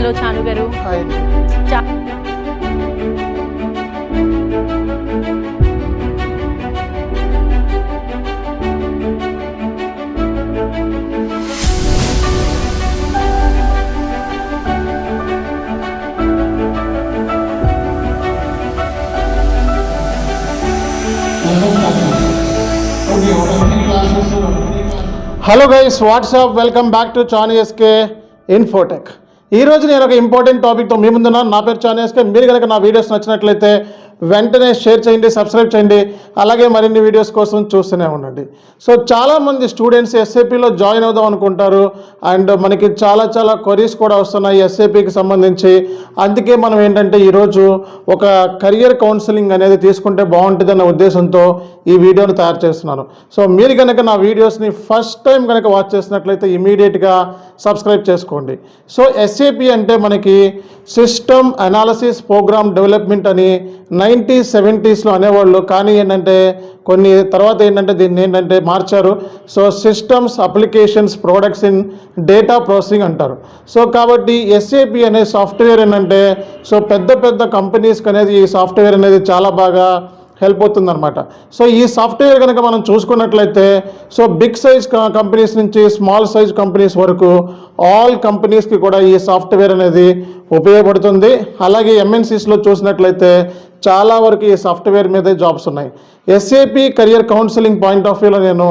Hello Chanu గారు. Hi. Hello guys, what's up, welcome back to Chanu SK infotech. ఈరోజు నేను ఒక ఇంపార్టెంట్ టాపిక్తో మీ ముందున్నాను. నా పేరు చాను ఎస్కే. మీరు కనుక నా వీడియోస్ నచ్చినట్లయితే వెంటనే షేర్ చేయండి, సబ్స్క్రైబ్ చేయండి, అలాగే మరిన్ని వీడియోస్ కోసం చూస్తూనే ఉండండి. సో చాలామంది స్టూడెంట్స్ ఎస్ఏపీలో జాయిన్ అవుదాం అనుకుంటారు అండ్ మనకి చాలా క్వరీస్ కూడా వస్తున్నాయి ఎస్ఏపీకి సంబంధించి. అందుకే మనం ఏంటంటే ఈరోజు ఒక కెరియర్ కౌన్సిలింగ్ అనేది తీసుకుంటే బాగుంటుందన్న ఉద్దేశంతో ఈ వీడియోను తయారు చేస్తున్నాను. సో మీరు కనుక నా వీడియోస్ని ఫస్ట్ టైం కనుక వాచ్ చేసినట్లయితే ఇమీడియట్గా సబ్స్క్రైబ్ చేసుకోండి. సో ఎస్ఏపీ అంటే మనకి సిస్టమ్ అనాలిసిస్ ప్రోగ్రామ్ డెవలప్మెంట్ అని 1970s అనేవాళ్ళు. కానీ ఏంటంటే కొన్ని తర్వాత ఏంటంటే దీన్ని ఏంటంటే మార్చారు. So systems applications products in data processing అంటారు. సో కాబట్టి ఎస్ఏపీ అనే సాఫ్ట్వేర్ ఏంటంటే సో పెద్ద కంపెనీస్కి అనేది ఈ సాఫ్ట్వేర్ అనేది చాలా బాగా హెల్ప్ అవుతుందన్నమాట. సో ఈ సాఫ్ట్వేర్ కనుక మనం చూసుకున్నట్లయితే సో బిగ్ సైజ్ కంపెనీస్ నుంచి స్మాల్ సైజ్ కంపెనీస్ వరకు ఆల్ కంపెనీస్కి కూడా ఈ సాఫ్ట్వేర్ అనేది ఉపయోగపడుతుంది. అలాగే ఎంఎన్సీస్లో చూసినట్లయితే చాలా వరకు ఈ సాఫ్ట్వేర్ మీదే జాబ్స్ ఉన్నాయి. SAP career counselling point of వ్యూలో నేను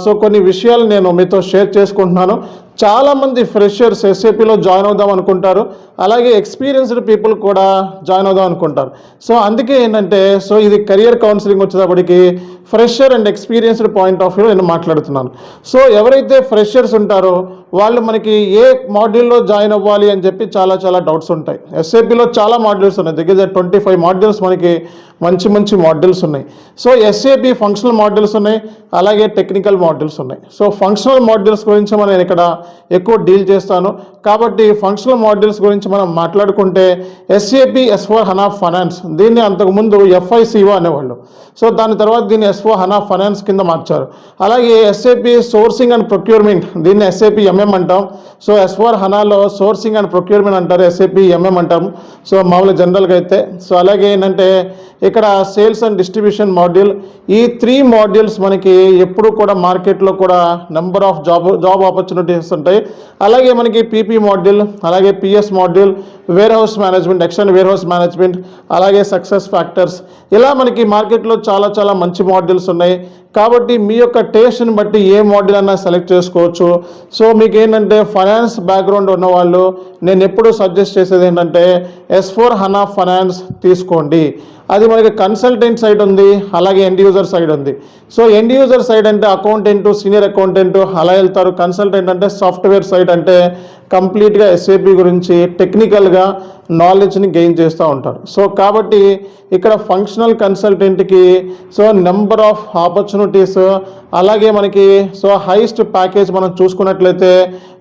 సో కొన్ని విషయాలు నేను మీతో షేర్ చేసుకుంటున్నాను. చాలామంది ఫ్రెషర్స్ ఎస్ఏపీలో జాయిన్ అవుదాం అనుకుంటారు, అలాగే ఎక్స్పీరియన్స్డ్ పీపుల్ కూడా జాయిన్ అవుదాం అనుకుంటారు. సో అందుకే ఏంటంటే సో ఇది కెరియర్ కౌన్సిలింగ్ వచ్చేటప్పటికి fresher and experienced point of వ్యూలో నేను మాట్లాడుతున్నాను. సో ఎవరైతే ఫ్రెషర్స్ ఉంటారో వాళ్ళు మనకి ఏ మాడ్యూల్లో జాయిన్ అవ్వాలి అని చెప్పి చాలా డౌట్స్ ఉంటాయి. ఎస్ఏపీలో చాలా మాడ్యూల్స్ ఉన్నాయి, దగ్గర 25 మాడ్యూల్స్ మనకి మంచి మాడ్యూల్స్ ఉన్నాయి. సో ఎస్ఏపీ ఫంక్షనల్ మాడ్యూల్స్ ఉన్నాయి, అలాగే టెక్నికల్ మాడ్యూల్స్ ఉన్నాయి. సో ఫంక్షనల్ మాడ్యూల్స్ గురించి మనం ఇక్కడ ఎక్కువ డీల్ చేస్తాను. కాబట్టి ఫంక్షనల్ మాడ్యూల్స్ గురించి మనం మాట్లాడుకుంటే ఎస్ఏపీ S/4HANA ఫైనాన్స్, దీన్ని అంతకుముందు FICO అనేవాళ్ళు. సో దాని తర్వాత దీన్ని S/4HANA ఫైనాన్స్ కింద మార్చారు. అలాగే ఎస్ఏపీ సోర్సింగ్ అండ్ ప్రొక్యూర్మెంట్, దీన్ని ఎస్ఏపీ MM అంటాం. సో S/4HANAలో సోర్సింగ్ అండ్ ప్రొక్యూర్మెంట్ అంటారు, ఎస్ఏపీ MM అంటాం. సో మామూలు జనరల్గా అయితే సో అలాగే ఏంటంటే ఇక్కడ సేల్స్ అండ్ డిస్ట్రిబ్యూషన్ మాడ్యూల్, ఈ 3 మాడ్యూల్స్ మనకి ఎప్పుడు కూడా మార్కెట్లో కూడా నెంబర్ ఆఫ్ జాబ్ ఆపర్చునిటీస్ ఉంటాయి. అలాగే మనకి PP మాడ్యూల్, అలాగే PS module, warehouse management, extend warehouse management, అలాగే సక్సెస్ ఫ్యాక్టర్స్, ఇలా మనకి మార్కెట్లో చాలా మంచి మాడ్యూల్స్ ఉన్నాయి. కాబట్టి మీ యొక్క టేస్ట్ని బట్టి ఏ మాడ్యూల్ అన్నా సెలెక్ట్ చేసుకోవచ్చు. సో మీకు ఏంటంటే ఫైనాన్స్ బ్యాక్గ్రౌండ్ ఉన్నవాళ్ళు నేను ఎప్పుడు సజెస్ట్ చేసేది ఏంటంటే S/4HANA ఫైనాన్స్ తీసుకోండి. అది మనకి కన్సల్టెంట్ సైడ్ ఉంది, అలాగే ఎండ్ యూజర్ సైడ్ ఉంది. సో ఎండ్ యూజర్ సైడ్ అంటే అకౌంటెంట్, సీనియర్ అకౌంటెంట్ అలా వెళ్తారు. కన్సల్టెంట్ అంటే సాఫ్ట్వేర్ సైడ్ అంటే కంప్లీట్గా ఎస్ఏపీ గురించి టెక్నికల్గా నాలెడ్జ్ని గెయిన్ చేస్తూ ఉంటారు. సో కాబట్టి ఇక్కడ ఫంక్షనల్ కన్సల్టెంట్కి సో నెంబర్ ఆఫ్ ఆపర్చునిటీస్, అలాగే మనకి సో హైయెస్ట్ ప్యాకేజ్ మనం చూసుకున్నట్లయితే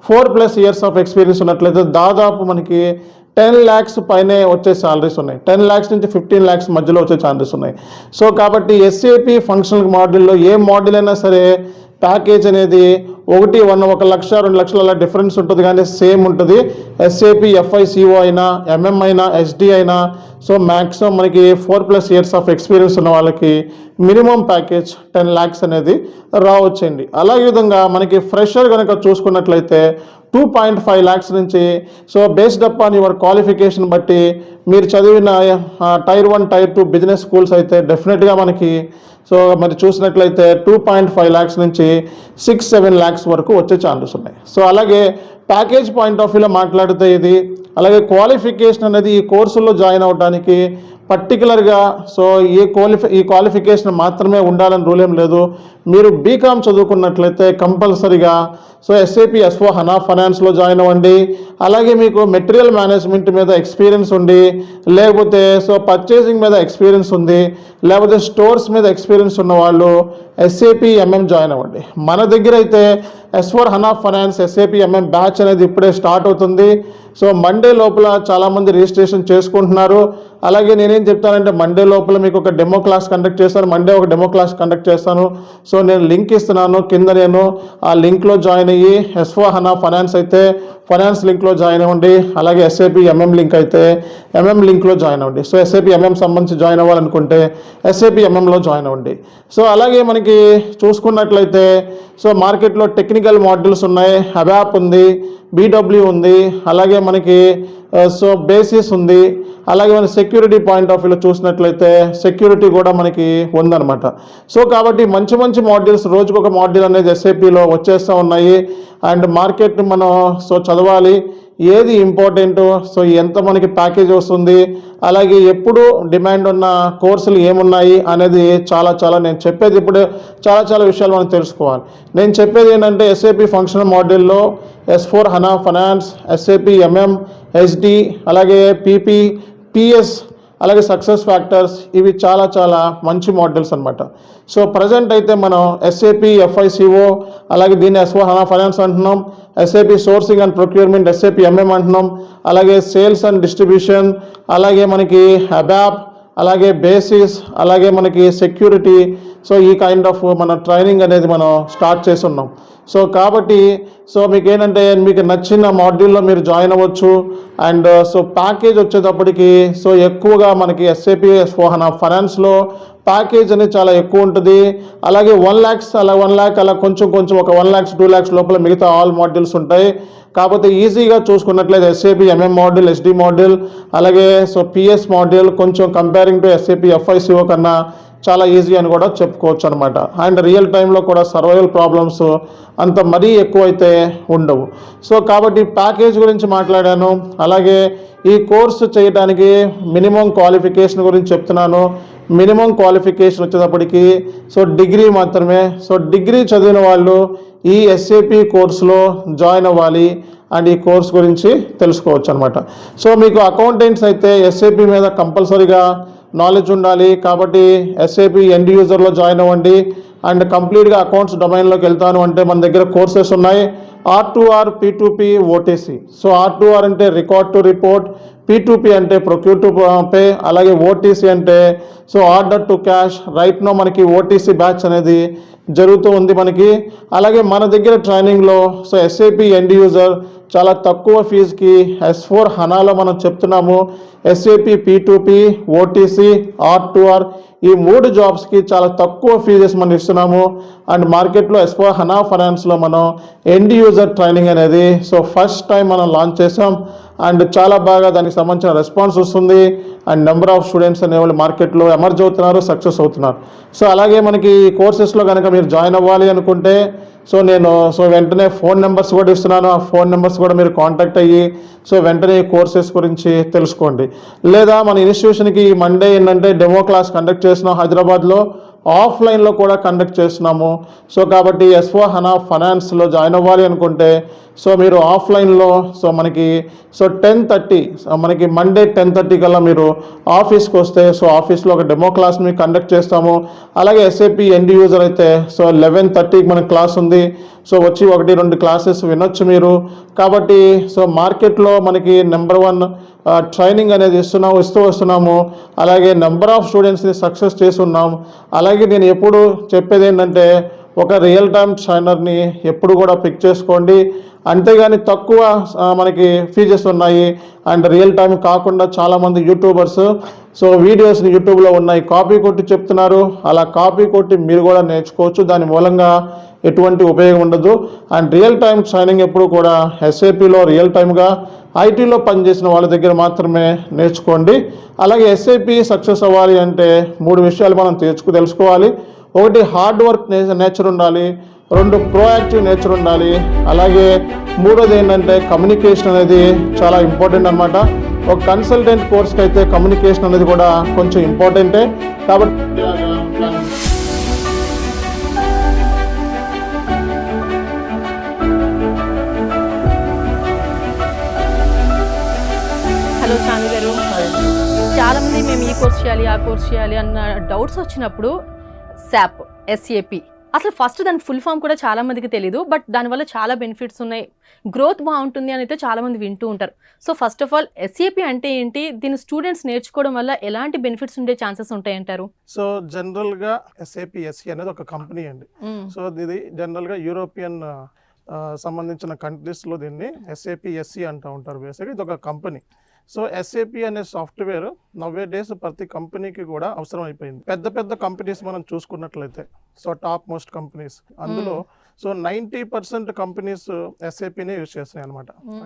4+ ఇయర్స్ ఆఫ్ ఎక్స్పీరియన్స్ ఉన్నట్లయితే దాదాపు మనకి 10 lakhs పైనే వచ్చే శాలరీస్ ఉన్నాయి. 10 lakhs నుంచి 15 lakhs మధ్యలో వచ్చే ఛాన్సెస్ ఉన్నాయి. సో కాబట్టి ఎస్ఏపీ ఫంక్షనల్ మాడ్యూల్లో ఏ మాడ్యూల్ అయినా సరే ప్యాకేజ్ అనేది 1 లక్ష 2 లక్షల అలా డిఫరెన్స్ ఉంటుంది, కానీ సేమ్ ఉంటుంది. ఎస్ఏపీ FICO అయినా, MM అయినా, SD అయినా సో మ్యాక్సిమం మనకి 4+ ఇయర్స్ ఆఫ్ ఎక్స్పీరియన్స్ ఉన్న వాళ్ళకి మినిమం ప్యాకేజ్ 10 lakhs అనేది రావచ్చండి. అలాగే విధంగా మనకి ఫ్రెషర్ కనుక చూసుకున్నట్లయితే 2.5 lakhs నుంచి so based up on your qualification బట్టి మీరు చదివిన Tier 1, Tier 2 బిజినెస్ స్కూల్స్ అయితే డెఫినెట్గా మనకి సో మరి చూసినట్లయితే 2.5 lakhs నుంచి 6-7 lakhs వరకు వచ్చే ఛాన్సెస్ ఉన్నాయి. సో అలాగే ప్యాకేజ్ పాయింట్ ఆఫ్ వ్యూలో మాట్లాడితే ఇది, అలాగే క్వాలిఫికేషన్ అనేది ఈ కోర్సుల్లో జాయిన్ అవడానికి పర్టికులర్గా సో ఈ క్వాలిఫికేషన్ మాత్రమే ఉండాలని రూల్ ఏం లేదు. మీరు బీకామ్ చదువుకున్నట్లయితే కంపల్సరీగా సో ఎస్ఏపీ S/4HANA ఫైనాన్స్లో జాయిన్ అవ్వండి. అలాగే మీకు మెటీరియల్ మేనేజ్మెంట్ మీద ఎక్స్పీరియన్స్ ఉండి, లేకపోతే సో పర్చేసింగ్ మీద ఎక్స్పీరియన్స్ ఉంది, లేకపోతే స్టోర్స్ మీద ఎక్స్పీరియన్స్ ఉన్న వాళ్ళు ఎస్ఏపీ MM జాయిన్ అవ్వండి. మన దగ్గర అయితే S/4HANA finance SAP MM batch అనేది ఇప్పుడే స్టార్ట్ అవుతుంది. సో మండే లోపల చాలామంది రిజిస్ట్రేషన్ చేసుకుంటున్నారు. అలాగే నేనేం చెప్తానంటే మండే లోపల మీకు ఒక డెమో క్లాస్ కండక్ట్ చేస్తాను. మండే ఒక డెమో క్లాస్ కండక్ట్ చేస్తాను. సో నేను లింక్ ఇస్తున్నాను కింద, నేను ఆ లింక్లో జాయిన్ అయ్యి S/4HANA ఫైనాన్స్ అయితే ఫైనాన్స్ లింక్లో జాయిన్ అవ్వండి. అలాగే ఎస్ఏపి ఎంఎం లింక్ అయితే ఎంఎం లింక్లో జాయిన్ అవ్వండి. సో ఎస్ఏపి ఎంఎం సంబంధించి జాయిన్ అవ్వాలనుకుంటే ఎస్ఏపి ఎంఎంలో జాయిన్ అవ్వండి. సో అలాగే మనకి చూసుకున్నట్లయితే సో మార్కెట్లో టెక్నికల్ మాడ్యూల్స్ ఉన్నాయి, అబాప్ ఉంది, బీడబ్ల్యూ ఉంది, అలాగే మనకి సో బేసిస్ ఉంది, అలాగే మన సెక్యూరిటీ పాయింట్ ఆఫ్ వ్యూలో చూసినట్లయితే సెక్యూరిటీ కూడా మనకి ఉందన్నమాట. సో కాబట్టి మంచి మంచి మాడ్యూల్స్, రోజుకొక మాడ్యూల్ అనేది ఎస్ఏపిలో వచ్చేస్తూ ఉన్నాయి. అండ్ మార్కెట్ని మనం సో చదవాలి, ఏది ఇంపార్టెంట్, సో ఎంత మనకి ప్యాకేజ్ వస్తుంది, అలాగే ఎప్పుడు డిమాండ్ ఉన్న కోర్సులు ఏమున్నాయి అనేది చాలా నేను చెప్పేది ఇప్పుడు చాలా విషయాలు మనం తెలుసుకోవాలి. నేను చెప్పేది ఏంటంటే ఎస్ఏపి ఫంక్షనల్ మాడ్యూల్లో S4 హనా finance, SAP MM, SD, అలాగే పీపీ, పిఎస్, అలాగే సక్సెస్ ఫ్యాక్టర్స్, ఇవి చాలా మంచి మాడ్యూల్స్ అనమాట. సో ప్రజెంట్ అయితే మనం ఎస్ఏపి ఎఫ్ఐసిఓ, అలాగే దీన్ని S4 హనా ఫైనాన్స్ అంటున్నాం, SAP sourcing and procurement SAP MM అంటున్నాం, అలాగే సేల్స్ అండ్ డిస్ట్రిబ్యూషన్, అలాగే మనకి అబాప్, అలాగే బేసిస్, అలాగే మనకి సెక్యూరిటీ. సో ఈ కైండ్ ఆఫ్ మన ట్రైనింగ్ అనేది మనం స్టార్ట్ చేస్తున్నాం. సో కాబట్టి సో మీకు ఏంటంటే మీకు నచ్చిన మాడ్యూల్లో మీరు జాయిన్ అవ్వచ్చు. అండ్ సో ప్యాకేజ్ వచ్చేటప్పటికి సో ఎక్కువగా మనకి ఎస్ఏపి S4 హనా ఫైనాన్స్లో ప్యాకేజ్ అనేది చాలా ఎక్కువ ఉంటుంది. అలాగే 1 lakhs అలా 1 lakh అలా కొంచెం ఒక 1 lakhs 2 lakhs లోపల మిగతా ఆల్ మాడ్యూల్స్ ఉంటాయి. కాకపోతే ఈజీగా చూసుకున్నట్లయితే SAP MM module, SD module, అలాగే సో పిఎస్ మాడ్యూల్ కొంచెం కంపేరింగ్ టు ఎస్ఏపి ఎఫ్ఐసిఓ కన్నా చాలా ఈజీ అని కూడా చెప్పుకోవచ్చు అనమాట. అండ్ రియల్ టైంలో కూడా సర్వైవల్ ప్రాబ్లమ్స్ అంత మరీ ఎక్కువైతే ఉండవు. సో కాబట్టి ప్యాకేజ్ గురించి మాట్లాడాను. అలాగే ఈ కోర్సు చేయడానికి మినిమం క్వాలిఫికేషన్ గురించి చెప్తున్నాను. మినిమం క్వాలిఫికేషన్ వచ్చేటప్పటికి సో డిగ్రీ మాత్రమే. సో డిగ్రీ చదివిన వాళ్ళు ఈ ఎస్ఏపి కోర్సులో జాయిన్ అవ్వాలి అండ్ ఈ కోర్స్ గురించి తెలుసుకోవచ్చు అనమాట. సో మీకు అకౌంటెంట్స్ అయితే ఎస్ఏపి మీద కంపల్సరీగా నాలెడ్జ్ ఉండాలి. కాబట్టి ఎస్ఏపి ఎండ్ యూజర్లో జాయిన్ అవ్వండి. అండ్ కంప్లీట్గా అకౌంట్స్ డొమైన్లోకి వెళ్తాను అంటే మన దగ్గర కోర్సెస్ ఉన్నాయి. R2R, P2P, OTC. So R2R అంటే రికార్డ్ టు రిపోర్ట్, P2P అంటే ప్రొక్యూర్ టు పే, అలాగే OTC అంటే so order to cash. Right now మనకి OTC బ్యాచ్ అనేది జరుగుతూ ఉంది మనకి. అలాగే మన దగ్గర ట్రైనింగ్లో సో ఎస్ఏపి ఎండ్ యూజర్ చాలా తక్కువ ఫీజుకి S4 హనాలో మనం చెప్తున్నాము. ఎస్ఏపి, P2P, OTC, R2R ఈ 3 జాబ్స్కి చాలా తక్కువ ఫీజెస్ మనం ఇస్తున్నాము. అండ్ మార్కెట్లో S4 హనా ఫైనాన్స్లో మనం ఎండ్ యూజర్ ట్రైనింగ్ అనేది సో ఫస్ట్ టైం మనం లాంచ్ చేసాం. అండ్ చాలా బాగా దానికి సంబంధించిన రెస్పాన్స్ వస్తుంది. అండ్ నెంబర్ ఆఫ్ స్టూడెంట్స్ అనేవాళ్ళు మార్కెట్లో ఎమర్జ్ అవుతున్నారు, సక్సెస్ అవుతున్నారు. సో అలాగే మనకి ఈ కోర్సెస్లో కనుక మీరు జాయిన్ అవ్వాలి అనుకుంటే సో నేను వెంటనే ఫోన్ నెంబర్స్ కూడా ఇస్తున్నాను. ఆ ఫోన్ నెంబర్స్ కూడా మీరు కాంటాక్ట్ అయ్యి సో వెంటనే ఈ కోర్సెస్ గురించి తెలుసుకోండి. లేదా మన ఇన్స్టిట్యూషన్కి మండే ఏంటంటే డెమో క్లాస్ కండక్ట్ చేస్తున్నాం హైదరాబాద్లో, ఆఫ్లైన్లో కూడా కండక్ట్ చేస్తున్నాము. సో కాబట్టి S4 హనా ఫైనాన్స్లో జాయిన్ అవ్వాలి అనుకుంటే సో మీరు ఆఫ్లైన్లో సో మనకి సో 10:30 మనకి మండే 10:30 కల్లా మీరు ఆఫీస్కి వస్తే సో ఆఫీస్లో ఒక డెమో క్లాస్ మీకు కండక్ట్ చేస్తాము. అలాగే ఎస్ఏపి ఎండ్ యూజర్ అయితే సో 11:30కి మనకి క్లాస్ ఉంది. సో వచ్చి 1-2 క్లాసెస్ వినొచ్చు మీరు. కాబట్టి సో మార్కెట్లో మనకి నెంబర్ 1 ట్రైనింగ్ అనేది ఇస్తూ వస్తున్నాము. అలాగే నెంబర్ ఆఫ్ స్టూడెంట్స్ని సక్సెస్ చేస్తున్నాం. అలాగే నేను ఎప్పుడు చెప్పేది ఏంటంటే ఒక రియల్ టైమ్ ట్రైనర్ని ఎప్పుడు కూడా పిక్ చేసుకోండి. అంతేగాని తక్కువ మనకి ఫీజెస్ ఉన్నాయి. అండ్ రియల్ టైం కాకుండా చాలామంది యూట్యూబర్స్ సో వీడియోస్ని యూట్యూబ్లో ఉన్నాయి కాపీ కొట్టి చెప్తున్నారు. అలా కాపీ కొట్టి మీరు కూడా నేర్చుకోవచ్చు, దాని మూలంగా ఎటువంటి ఉపయోగం ఉండదు. అండ్ రియల్ టైం ట్రైనింగ్ ఎప్పుడు కూడా ఎస్ఏపిలో రియల్ టైమ్గా ఐటీలో పనిచేసిన వాళ్ళ దగ్గర మాత్రమే నేర్చుకోండి. అలాగే ఎస్ఏపి సక్సెస్ అవ్వాలి అంటే 3 విషయాలు మనం తెలుసుకోవాలి. 1 హార్డ్ వర్క్ నేచర్ ఉండాలి, 2 ప్రోయాక్టివ్ నేచర్ ఉండాలి, అలాగే 3వది ఏంటంటే కమ్యూనికేషన్ అనేది చాలా ఇంపార్టెంట్ అనమాట. ఒక కన్సల్టెంట్ కోర్స్కి అయితే కమ్యూనికేషన్ అనేది కూడా కొంచెం ఇంపార్టెంటే. కాబట్టి హలో చాను గారు, చాలామంది మేము ఈ కోర్స్ చేయాలి ఆ కోర్స్ చేయాలి అన్న డౌట్స్ వచ్చినప్పుడు SAP అసలు ఫస్ట్ దాని ఫుల్ ఫామ్ కూడా చాలా మందికి తెలియదు. బట్ దానివల్ల చాలా బెనిఫిట్స్ ఉన్నాయి, గ్రోత్ బాగుంటుంది అని అయితే చాలా మంది వింటూ ఉంటారు. So first of all SAP అంటే ఏంటి, దీని స్టూడెంట్స్ నేర్చుకోవడం వల్ల ఎలాంటి బెనిఫిట్స్ ఉండే ఛాన్సెస్ ఉంటాయంటారు? సో జనరల్గా SAP అనేది ఒక కంపెనీ అండి. సో ఇది జనరల్గా యూరోపియన్ సంబంధించిన కంట్రీస్లో దీన్ని SAP-SE అంటూ ఉంటారు. బేసిక్గా ఇది ఒక కంపెనీ. సో SAP అనే సాఫ్ట్వేర్ నవ్వే డేస్ ప్రతి కంపెనీకి కూడా అవసరం అయిపోయింది. పెద్ద పెద్ద కంపెనీస్ మనం చూసుకున్నట్లయితే, సో టాప్ మోస్ట్ కంపెనీస్ అందులో సో 90% కంపెనీస్ SAPనే యూజ్ చేస్తున్నాయి అనమాట.